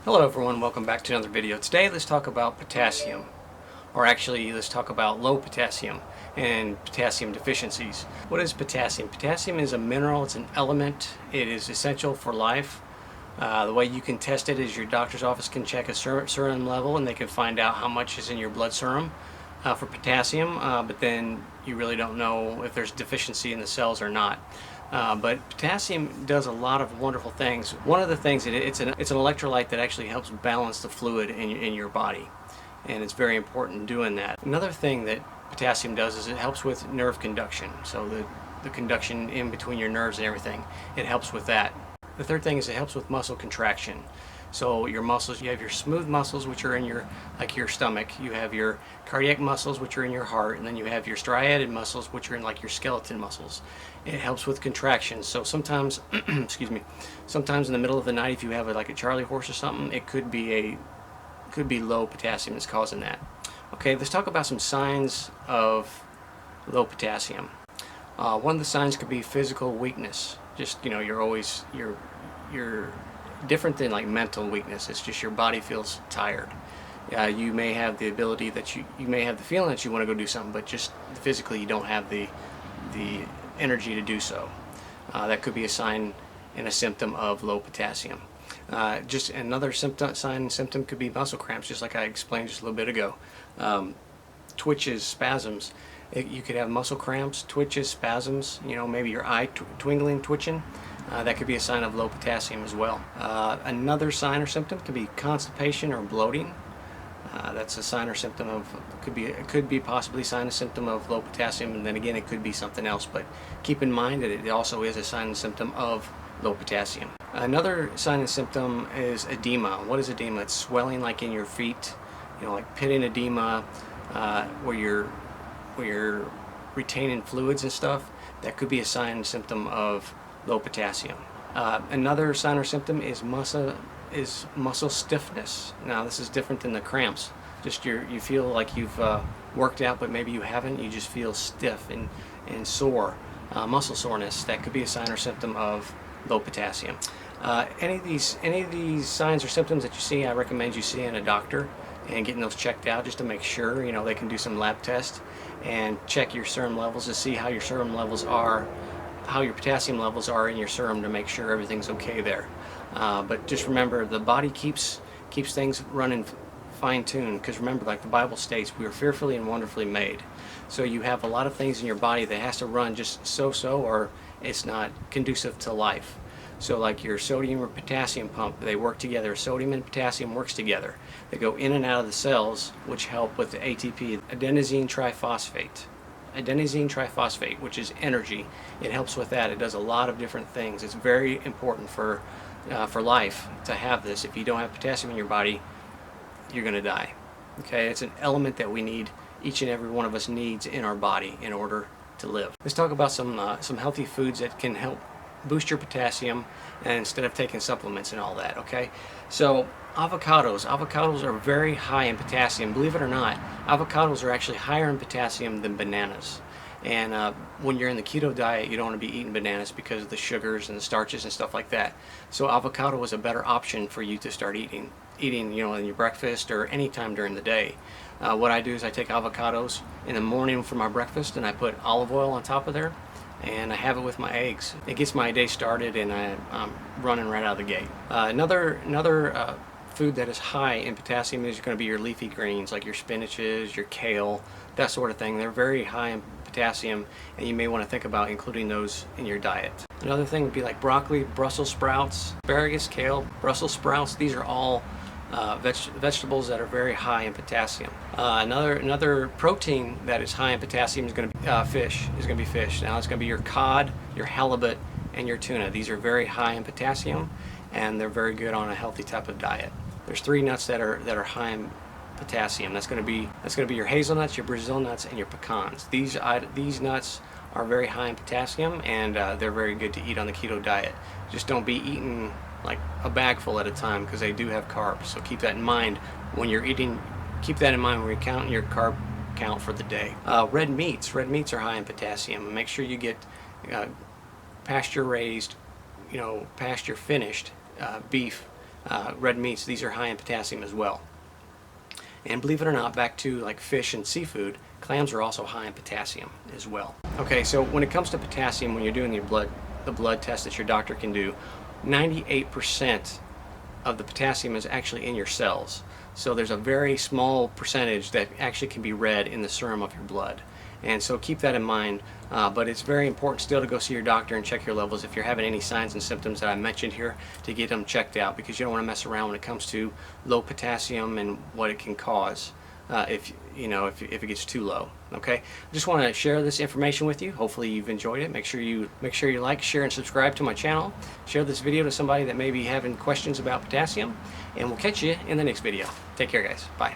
Hello everyone, welcome back to another video. Today let's talk about potassium, or actually let's talk about low potassium and potassium deficiencies. What is potassium? Potassium is a mineral, it's an element, it is essential for life. The way you can test it is your doctor's office can check a serum level and they can find out how much is in your blood serum for potassium, but then you really don't know if there's deficiency in the cells or not. But potassium does a lot of wonderful things. One of the things, it's an electrolyte that actually helps balance the fluid in your body, and it's very important doing that. Another thing that potassium does is it helps with nerve conduction, so the conduction in between your nerves and everything, it helps with that. The third thing is it helps with muscle contraction. So your muscles, you have your smooth muscles, which are in your stomach, you have your cardiac muscles, which are in your heart, and then you have your striated muscles, which are in like your skeleton muscles. It helps with contractions. So sometimes excuse me, sometimes in the middle of the night, if you have like a Charlie horse or something, it could be low potassium that's causing that. Okay, let's talk about some signs of low potassium. One of the signs could be physical weakness. Just, you're different than like mental weakness. It's just your body feels tired. You may have the ability that you may have the feeling that you want to go do something, but just physically you don't have the energy to do so. That could be a sign and a symptom of low potassium. Just another sign and symptom could be muscle cramps, just like I explained just a little bit ago. Twitches, spasms. You could have muscle cramps, twitches, spasms, maybe your eye twitching. That could be a sign of low potassium as well. Another sign or symptom could be constipation or bloating. That's a sign or symptom of, it could be possibly a sign or symptom of low potassium, and then again it could be something else, but keep in mind that it also is a sign and symptom of low potassium. Another sign and symptom is edema. What is edema? It's swelling like in your feet, like pitting edema, where you're retaining fluids and stuff. That could be a sign and symptom of low potassium. Another sign or symptom is muscle stiffness. Now this is different than the cramps. Just you feel like you've worked out, but maybe you haven't. You just feel stiff and sore. Muscle soreness. That could be a sign or symptom of low potassium. Any of these signs or symptoms that you see, I recommend you seeing a doctor and getting those checked out just to make sure. They can do some lab tests and check your serum levels to see how your serum levels are, how your potassium levels are in your serum, to make sure everything's okay there. But just remember, the body keeps things running fine-tuned, because remember, like the Bible states, we are fearfully and wonderfully made. So you have a lot of things in your body that has to run just so, or it's not conducive to life. So like your sodium or potassium pump, they work together. Sodium and potassium works together. They go in and out of the cells, which help with the ATP, adenosine triphosphate. Adenosine triphosphate, which is energy. It helps with that. It does a lot of different things. It's very important for life to have this. If you don't have potassium in your body, you're going to die. Okay, it's an element that we need. Each and every one of us needs in our body in order to live. Let's talk about some healthy foods that can help boost your potassium, and instead of taking supplements and all that. Okay, so avocados are very high in potassium. Believe it or not, avocados are actually higher in potassium than bananas. And when you're in the keto diet, you don't want to be eating bananas because of the sugars and the starches and stuff like that. So avocado is a better option for you to start eating in your breakfast or any time during the day. What I do is I take avocados in the morning for my breakfast, and I put olive oil on top of there, and I have it with my eggs. It gets my day started, and I'm running right out of the gate. Another food that is high in potassium is going to be your leafy greens, like your spinaches, your kale, that sort of thing. They're very high in potassium, and you may want to think about including those in your diet. Another thing would be like broccoli, Brussels sprouts, asparagus, kale, Brussels sprouts. These are all vegetables that are very high in potassium. Another protein that is high in potassium is going to be fish. Now it's going to be your cod, your halibut, and your tuna. These are very high in potassium, and they're very good on a healthy type of diet. There's 3 nuts that are high in potassium. That's going to be your hazelnuts, your Brazil nuts, and your pecans. These nuts are very high in potassium, and they're very good to eat on the keto diet. Just don't be eating like a bag full at a time, because they do have carbs. So keep that in mind when you're eating. Keep that in mind when you're counting your carb count for the day. Red meats are high in potassium. Make sure you get pasture raised, pasture finished beef red meats, these are high in potassium as well. And believe it or not, back to like fish and seafood, clams are also high in potassium as well. Okay, so when it comes to potassium, when you're doing the blood test that your doctor can do, 98% of the potassium is actually in your cells. So there's a very small percentage that actually can be read in the serum of your blood. And so keep that in mind, but it's very important still to go see your doctor and check your levels if you're having any signs and symptoms that I mentioned here, to get them checked out, because you don't want to mess around when it comes to low potassium and what it can cause if it gets too low. Okay, I just want to share this information with you. Hopefully you've enjoyed it. Make sure you like, share, and subscribe to my channel. Share this video to somebody that may be having questions about potassium, and we'll catch you in the next video. Take care, guys. Bye.